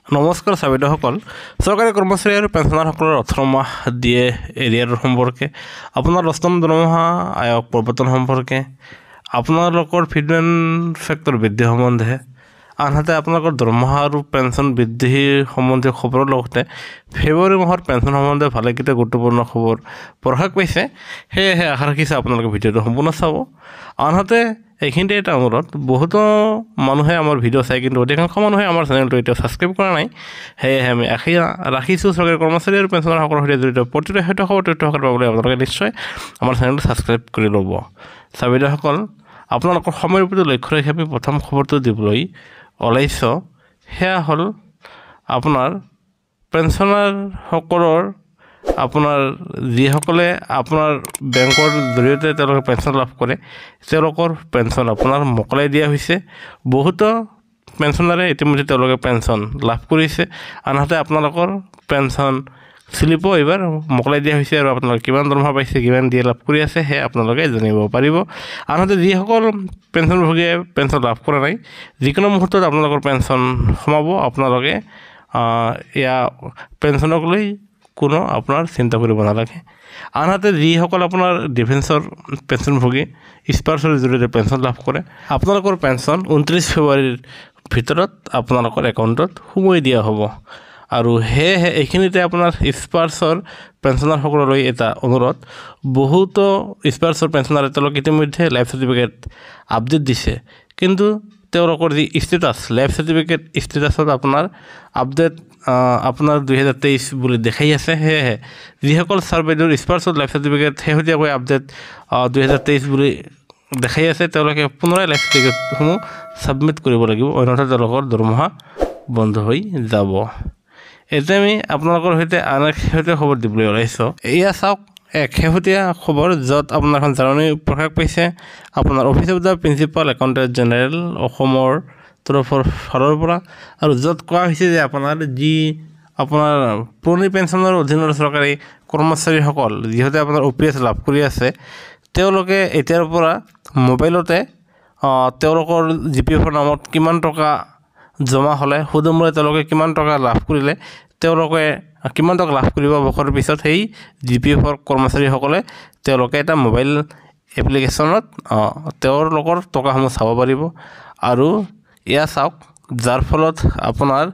নমস্কাৰ চাবিদসকল চৰকাৰী কৰ্মচাৰী আৰু পেঞ্চনাৰসকলৰ 18 মাহ দিয়ে এৰিয়াৰ সম্পৰ্কে আপোনাৰ 10ম দৰমহা আয়োগ প্ৰৱৰ্তন সম্পৰ্কে আপোনালোকৰ ফিটমেণ্ট ফেক্টৰ বৃদ্ধি সম্বন্ধে আনহাতে আপোনালোকৰ দৰমহা আৰু পেঞ্চন বৃদ্ধিৰ সম্বন্ধীয় খবৰৰ লগতে ফেব্ৰুৱাৰী মাহৰ পেঞ্চন সম্বন্ধে ভালেকেইটা গুৰুত্বপূৰ্ণ খবৰ প্ৰকাশ পাইছে সেয়েহে আশা ৰাখিছোঁ আপোনালোকে ভিডিঅ'টো সম্পূৰ্ণ চাব আনহাতে এইখিনিতে এটা অনুৰোধ বহুতো মানুহে আমাৰ ভিডিঅ' চাই কিন্তু অধিকাংশ মানুহে আমাৰ চেনেলটো এতিয়া ছাবস্ক্ৰাইব কৰা নাই সেয়েহে আমি আশা ৰাখিছোঁ চৰকাৰী কৰ্মচাৰী আৰু পেঞ্চনাৰসকলৰ সৈতে জড়িত প্ৰতিটো তথ্য পাবলৈ আপোনালোকে নিশ্চয় আমাৰ চেনেলটো ছাবস্ক্ৰাইব কৰি ল'ব চাবিদাৰসকল আপোনালোকৰ সময়ৰ প্ৰতি লক্ষ্য ৰাখি আমি প্ৰথম খবৰটো দিবলৈ ওলাইছোঁ সেয়া হ'ল আপোনাৰ পেঞ্চনাৰসকলৰ আপোনাৰ যিসকলে আপোনাৰ বেংকৰ জৰিয়তে তেওঁলোকে পেঞ্চন লাভ কৰে তেওঁলোকৰ পেঞ্চন আপোনাৰ মোকলাই দিয়া হৈছে বহুতো পেঞ্চনাৰে ইতিমধ্যে তেওঁলোকে পেঞ্চন লাভ কৰিছে আনহাতে আপোনালোকৰ পেঞ্চন স্লিপো এইবাৰ মোকলাই দিয়া হৈছে আৰু আপোনালোকে কিমান দৰমহা পাইছে কিমান দিয়ে লাভ কৰি আছে সেয়া আপোনালোকে জানিব পাৰিব আনহাতে যিসকল পেঞ্চনভোগীয়ে পেঞ্চন লাভ কৰা নাই যিকোনো মুহূৰ্তত আপোনালোকৰ পেঞ্চন সোমাব আপোনালোকে এয়া পেঞ্চনক লৈ কোনো আপোনাৰ চিন্তা কৰিব নালাগে আনহাতে যিসকল আপোনাৰ ডিফেন্সৰ পেঞ্চনভোগী স্পাৰ্ছৰ জৰিয়তে পেঞ্চন লাভ কৰে আপোনালোকৰ পেঞ্চন 29 ফেব্ৰুৱাৰীৰ ভিতৰত আপোনালোকৰ একাউণ্টত সোমাই দিয়া হ'ব আৰু সেয়েহে এইখিনিতে আপোনাৰ স্পাৰ্ছৰ পেঞ্চনাৰসকললৈ এটা অনুৰোধ বহুতো স্পাৰ্ছৰ পেঞ্চনাৰে তেওঁলোকে ইতিমধ্যে লাইফ চাৰ্টিফিকেট আপডেট দিছে কিন্তু তেওঁলোকৰ যি ষ্টেটাছ লাইফ চাৰ্টিফিকেট ষ্টেটাছত আপোনাৰ আপডেট আপোনাৰ 2023 বুলি দেখাই আছে সেয়েহে যিসকল ছাৰ্ভেইডৰ স্পাৰ্ছত লাইফ চাৰ্টিফিকেট শেহতীয়াকৈ আপডেট 2023 বুলি দেখাই আছে তেওঁলোকে পুনৰাই লাইফ চাৰ্টিফিকেটসমূহ ছাবমিট কৰিব লাগিব অন্যথা তেওঁলোকৰ দৰমহা বন্ধ হৈ যাব এতিয়া আমি আপোনালোকৰ সৈতে আন এক শেহতীয়া খবৰ দিবলৈ ওলাইছোঁ এয়া চাওক এক শেহতীয়া খবৰ য'ত আপোনাৰ এখন জাননী প্ৰকাশ পাইছে আপোনাৰ office of the principal accountant general অসমৰ তৰফৰ ফালৰ পৰা আৰু য'ত কোৱা হৈছে যে আপোনাৰ যি আপোনাৰ পুৰণি পেঞ্চনৰ অধীনৰ চৰকাৰী কৰ্মচাৰীসকল যিহেতু আপোনাৰ OPS লাভ কৰি আছে তেওঁলোকে এতিয়াৰ পৰা মোবাইলতে তেওঁলোকৰ GPFৰ নামত কিমান টকা জমা হ'লে সুদমূৰে তেওঁলোকে কিমান টকা লাভ কৰিলে তেওঁলোকে কিমান টকা লাভ কৰিব বছৰৰ পিছত সেই GPFৰ কৰ্মচাৰীসকলে তেওঁলোকে এটা মোবাইল এপ্লিকেশ্যনত তেওঁলোকৰ টকাসমূহ চাব পাৰিব আৰু এয়া চাওক যাৰ ফলত আপোনাৰ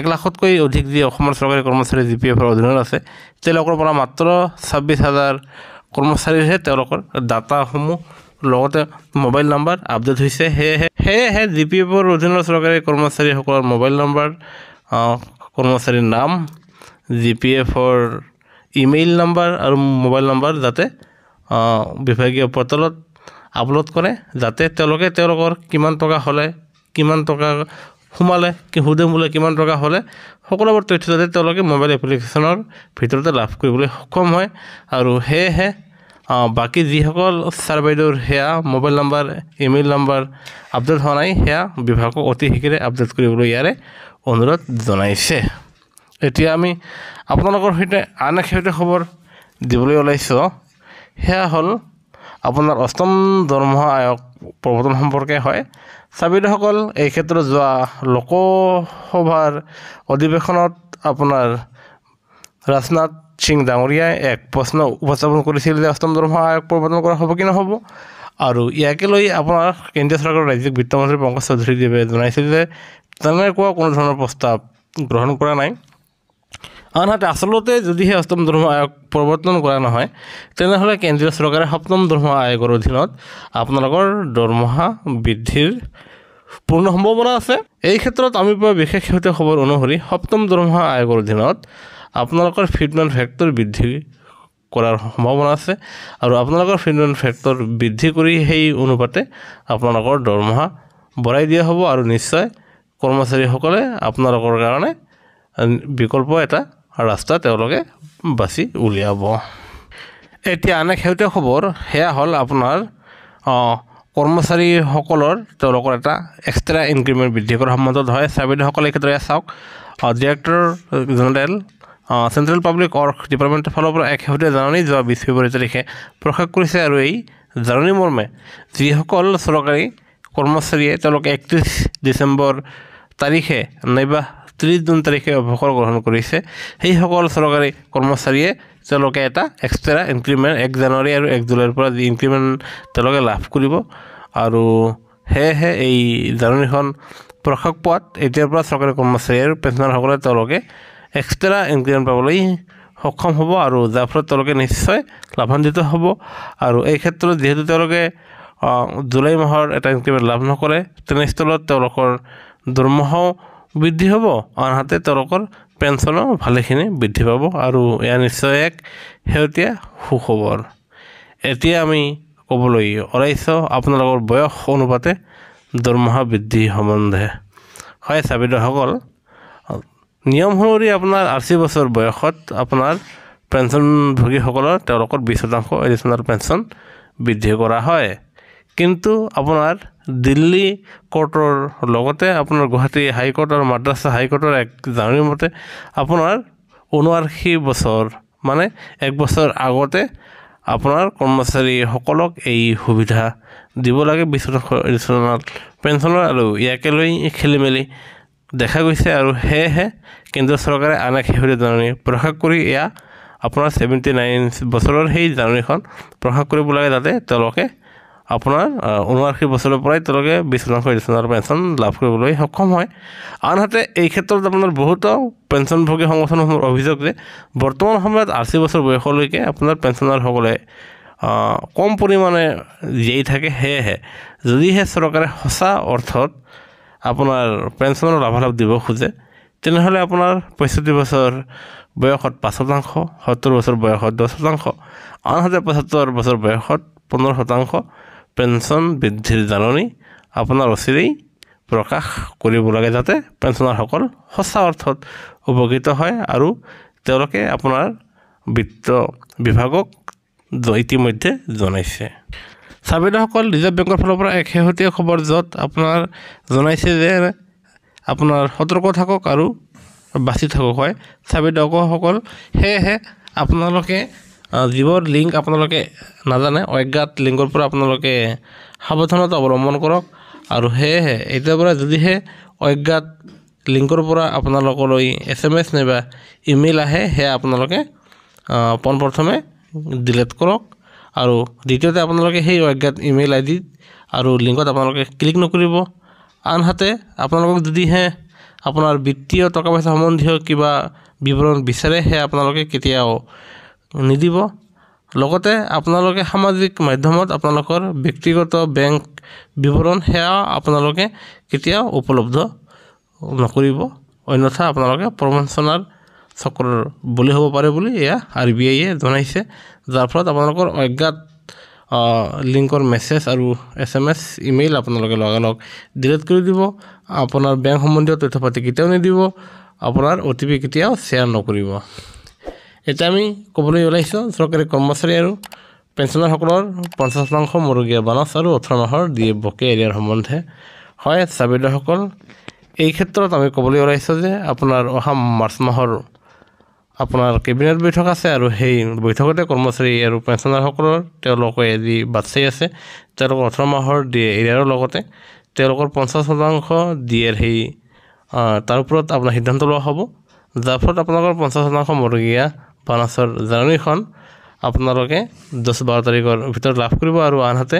1 লাখতকৈ অধিক যি অসমৰ চৰকাৰী কৰ্মচাৰী GPFৰ অধীনত আছে তেওঁলোকৰ পৰা মাত্ৰ 26,000 কৰ্মচাৰীৰহে তেওঁলোকৰ ডাটাসমূহ লগতে মোবাইল নম্বৰ আপডেট হৈছে সেয়েহে GPFৰ অধীনৰ চৰকাৰী কৰ্মচাৰীসকলৰ মোবাইল নম্বৰ কৰ্মচাৰীৰ নাম GPFৰ ইমেইল নম্বৰ আৰু মোবাইল নম্বৰ যাতে বিভাগীয় পৰ্টেলত আপলোড কৰে যাতে তেওঁলোকে তেওঁলোকৰ কিমান টকা হ'লে কিমান টকা সোমালে সুদমূলে কিমান টকা হ'লে সকলোবোৰ তথ্য যাতে তেওঁলোকে মোবাইল এপ্লিকেশ্যনৰ ভিতৰতে লাভ কৰিবলৈ সক্ষম হয় আৰু সেয়েহে বাকী যিসকল ছাৰ্ভেইডৰ সেয়া mobile number email number update হোৱা নাই সেয়া বিভাগক অতি শীঘ্ৰে আপডেট কৰিবলৈ ইয়াৰে অনুৰোধ জনাইছে এতিয়া আমি আপোনালোকৰ সৈতে আন এক শেহতীয়া খবৰ দিবলৈ ওলাইছোঁ সেয়া হ'ল আপোনাৰ 8ম দৰমহা আয়োগ প্ৰৱৰ্তন সম্পৰ্কে হয় চাবিদাৰসকল এই ক্ষেত্ৰত যোৱা লোকসভাৰ অধিৱেশনত আপোনাৰ ৰাজনাথ সিং ডাঙৰীয়াই এক প্ৰশ্ন উপস্থাপন কৰিছিল যে 8ম দৰমহা আয়োগ প্ৰৱৰ্তন কৰা হ'ব কি নহ'ব আৰু ইয়াকে লৈ আপোনাৰ কেন্দ্ৰীয় চৰকাৰৰ ৰাজ্যিক বিত্তমন্ত্ৰী পংকজ চৌধুৰীদেৱে জনাইছিল যে তেনেকুৱা কোনো ধৰণৰ প্ৰস্তাৱ গ্ৰহণ কৰা নাই আনহাতে আচলতে যদিহে 8ম দৰমহা আয়োগ প্ৰৱৰ্তন কৰা নহয় তেনেহ'লে কেন্দ্ৰীয় চৰকাৰে 7ম দৰমহা আয়োগৰ অধীনত আপোনালোকৰ দৰমহা বৃদ্ধিৰ পূৰ্ণ সম্ভাৱনা আছে এই ক্ষেত্ৰত আমি পোৱা বিশেষ শেহতীয়া খবৰ অনুসৰি 7ম দৰমহা আয়োগৰ অধীনত আপোনালোকৰ ফিটমেণ্ট ফেক্টৰ বৃদ্ধি কৰাৰ সম্ভাৱনা আছে আৰু আপোনালোকৰ ফিটমেণ্ট ফেক্টৰ বৃদ্ধি কৰি সেই অনুপাতে আপোনালোকৰ দৰমহা বঢ়াই দিয়া হ'ব আৰু নিশ্চয় কৰ্মচাৰীসকলে আপোনালোকৰ কাৰণে বিকল্প এটা ৰাস্তা তেওঁলোকে বাছি উলিয়াব এতিয়া আন এক শেহতীয়া খবৰ সেয়া হ'ল আপোনাৰ কৰ্মচাৰীসকলৰ তেওঁলোকৰ এটা এক্সট্ৰা ইনক্ৰিমেণ্ট বৃদ্ধি কৰাৰ সম্বন্ধত হয় চাবিদাৰসকলে এই ক্ষেত্ৰত এয়া চাওক director general central public work ডিপাৰ্টমেণ্টৰ ফালৰ পৰা এক শেহতীয়া জাননী যোৱা 20 ফেব্ৰুৱাৰী তাৰিখে প্ৰকাশ কৰিছে আৰু এই জাননী মৰ্মে যিসকল চৰকাৰী কৰ্মচাৰীয়ে তেওঁলোকে 31 ডিচেম্বৰ তাৰিখে নাইবা 30 জুন তাৰিখে অৱসৰ গ্ৰহণ কৰিছে সেইসকল চৰকাৰী কৰ্মচাৰীয়ে তেওঁলোকে এটা এক্সট্ৰা ইনক্ৰিমেণ্ট 1 জানুৱাৰী আৰু 1 জুলাইৰ পৰা যি ইনক্ৰিমেণ্ট তেওঁলোকে লাভ কৰিব আৰু সেয়েহে এই জাননীখন প্ৰকাশ পোৱাত এতিয়াৰ পৰা চৰকাৰী কৰ্মচাৰী আৰু পেঞ্চনাৰসকলে তেওঁলোকে এক্সট্ৰা ইনক্ৰিমেণ্ট পাবলৈ সক্ষম হ'ব আৰু যাৰ ফলত তেওঁলোকে নিশ্চয় লাভান্বিত হ'ব আৰু এই ক্ষেত্ৰত যিহেতু তেওঁলোকে জুলাই মাহৰ এটা ইনক্ৰিমেণ্ট লাভ নকৰে তেনেস্থলত তেওঁলোকৰ দৰমহাও বৃদ্ধি হ'ব আনহাতে তেওঁলোকৰ পেঞ্চনো ভালেখিনি বৃদ্ধি পাব আৰু এয়া নিশ্চয় এক শেহতীয়া সুখবৰ এতিয়া আমি ক'বলৈ ওলাইছোঁ আপোনালোকৰ বয়স অনুপাতে দৰমহা বৃদ্ধি সম্বন্ধে হয় চাবিদাৰসকল নিয়ম অনুসৰি আপোনাৰ 80 বছৰ বয়সত আপোনাৰ পেঞ্চনভোগীসকলৰ তেওঁলোকৰ 20% এডিশ্যনেল পেঞ্চন বৃদ্ধি কৰা হয় কিন্তু আপোনাৰ দিল্লী কোৰ্টৰ লগতে আপোনাৰ গুৱাহাটী হাইকোৰ্ট আৰু মাদ্ৰাছ হাইকোৰ্টৰ এক জাননীৰ মতে আপোনাৰ 79 বছৰ মানে 1 বছৰ আগতে আপোনাৰ কৰ্মচাৰীসকলক এই সুবিধা দিব লাগে 20% এডিশ্যনেল পেঞ্চনৰ আৰু ইয়াকে লৈ খেলিমেলি দেখা গৈছে আৰু সেয়েহে কেন্দ্ৰীয় চৰকাৰে আন এক শেহতীয়া জাননী প্ৰকাশ কৰি এয়া আপোনাৰ 79 বছৰৰ সেই জাননীখন প্ৰকাশ কৰিব লাগে যাতে তেওঁলোকে আপোনাৰ 79 বছৰৰ পৰাই তেওঁলোকে 20% এডিশ্যনেল পেঞ্চন লাভ কৰিবলৈ সক্ষম হয় আনহাতে এই ক্ষেত্ৰত আপোনাৰ বহুতো পেঞ্চনভোগী সংগঠনসমূহৰ অভিযোগ যে বৰ্তমান সময়ত 80 বছৰ বয়সলৈকে আপোনাৰ পেঞ্চনাৰসকলে কম পৰিমাণে জীয়াই থাকে সেয়েহে যদিহে চৰকাৰে সঁচা অৰ্থত আপোনাৰ পেঞ্চনৰ লাভালাভ দিব খোজে তেনেহ'লে আপোনাৰ 65 বছৰ বয়সত 5%, 70 বছৰ বয়সত 10%, আনহাতে 75 বছৰ বয়সত 15% পেঞ্চন বৃদ্ধিৰ জাননী আপোনাৰ অচিৰেই প্ৰকাশ কৰিব লাগে যাতে পেঞ্চনাৰসকল সঁচা অৰ্থত উপকৃত হয় আৰু তেওঁলোকে আপোনাৰ বিত্ত বিভাগক ইতিমধ্যে জনাইছে চাবিদাৰসকল ৰিজাৰ্ভ বেংকৰ ফালৰ পৰা এক শেহতীয়া খবৰ য'ত আপোনাৰ জনাইছে যে আপোনাৰ সতৰ্ক থাকক আৰু বাচি থাকক হয় চাবিদাৰসকল সেয়েহে আপোনালোকে যিবোৰ লিংক আপোনালোকে নাজানে অজ্ঞাত লিংকৰ পৰা আপোনালোকে সাৱধানতা অৱলম্বন কৰক আৰু সেয়েহে এতিয়াৰ পৰা যদিহে অজ্ঞাত লিংকৰ পৰা আপোনালোকলৈ SMS নাইবা ইমেইল আহে সেয়া আপোনালোকে পোনপ্ৰথমে ডিলিট কৰক আৰু দ্বিতীয়তে আপোনালোকে সেই অজ্ঞাত ইমেইল ID আৰু লিংকত আপোনালোকে ক্লিক নকৰিব আনহাতে আপোনালোকক যদিহে আপোনাৰ বিত্তীয় টকা পইচা সম্বন্ধীয় কিবা বিৱৰণ বিচাৰে সেয়া আপোনালোকে কেতিয়াও নিদিব লগতে আপোনালোকে সামাজিক মাধ্যমত আপোনালোকৰ ব্যক্তিগত বেংক বিৱৰণ সেয়া আপোনালোকে কেতিয়াও উপলব্ধ নকৰিব অন্যথা আপোনালোকে প্ৰবঞ্চনাৰ চক্ৰৰ বলি হ'ব পাৰে বুলি এয়া RBI জনাইছে যাৰ ফলত আপোনালোকৰ অজ্ঞাত লিংকৰ মেছেজ আৰু SMS ইমেইল আপোনালোকে লগালগ ডিলিট কৰি দিব আপোনাৰ বেংক সম্বন্ধীয় তথ্য পাতি কেতিয়াও নিদিব আপোনাৰ OTP কেতিয়াও শ্বেয়াৰ নকৰিব এতিয়া আমি ক'বলৈ ওলাইছোঁ চৰকাৰী কৰ্মচাৰী আৰু পেঞ্চনাৰসকলৰ 50% মৰুগীয়া বানচ আৰু 18 মাহৰ দিয়ে বকে এৰিয়াৰ সম্বন্ধে হয় চাবিদাৰসকল এই ক্ষেত্ৰত আমি ক'বলৈ ওলাইছোঁ যে আপোনাৰ অহা মাৰ্চ মাহৰ আপোনাৰ কেবিনেট বৈঠক আছে আৰু সেই বৈঠকতে কৰ্মচাৰী আৰু পেঞ্চনাৰসকলৰ তেওঁলোকে যি বাছাই আছে তেওঁলোকৰ 18 মাহৰ দিয়ে এৰিয়াৰৰ লগতে তেওঁলোকৰ 50% দিয়েৰ সেই তাৰ ওপৰত আপোনাৰ সিদ্ধান্ত লোৱা হ'ব যাৰ ফলত আপোনালোকৰ 50% মৰুগীয়া বানচৰ জাননীখন আপোনালোকে 10-12 তাৰিখৰ ভিতৰত লাভ কৰিব আৰু আনহাতে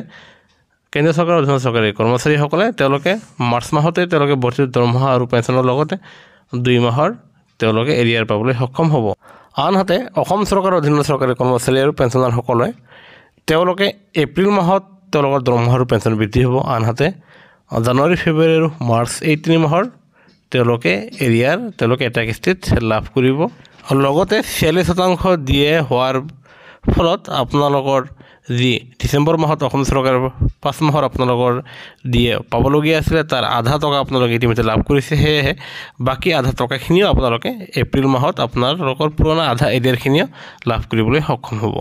কেন্দ্ৰীয় চৰকাৰৰ অধীনৰ চৰকাৰী কৰ্মচাৰীসকলে তেওঁলোকে মাৰ্চ মাহতে তেওঁলোকে বৰ্ধিত দৰমহা আৰু পেঞ্চনৰ লগতে 2 মাহৰ তেওঁলোকে এৰিয়াৰ পাবলৈ সক্ষম হ'ব আনহাতে অসম চৰকাৰৰ অধীনৰ চৰকাৰী কৰ্মচাৰী আৰু পেঞ্চনাৰসকলে তেওঁলোকে এপ্ৰিল মাহত তেওঁলোকৰ দৰমহা আৰু পেঞ্চন বৃদ্ধি হ'ব আনহাতে জানুৱাৰী ফেব্ৰুৱাৰী আৰু মাৰ্চ এই 3 মাহৰ তেওঁলোকে এৰিয়াৰ তেওঁলোকে এটা কিস্তিত লাভ কৰিব আৰু লগতে 46% দিয়ে হোৱাৰ ফলত আপোনালোকৰ যি ডিচেম্বৰ মাহত অসম চৰকাৰৰ 5 মাহৰ আপোনালোকৰ দিয়ে পাবলগীয়া আছিলে তাৰ আধা টকা আপোনালোকে ইতিমধ্যে লাভ কৰিছে সেয়েহে বাকী আধা টকাখিনিও আপোনালোকে এপ্ৰিল মাহত আপোনালোকৰ পুৰণা আধা এৰিয়াৰখিনিও লাভ কৰিবলৈ সক্ষম হ'ব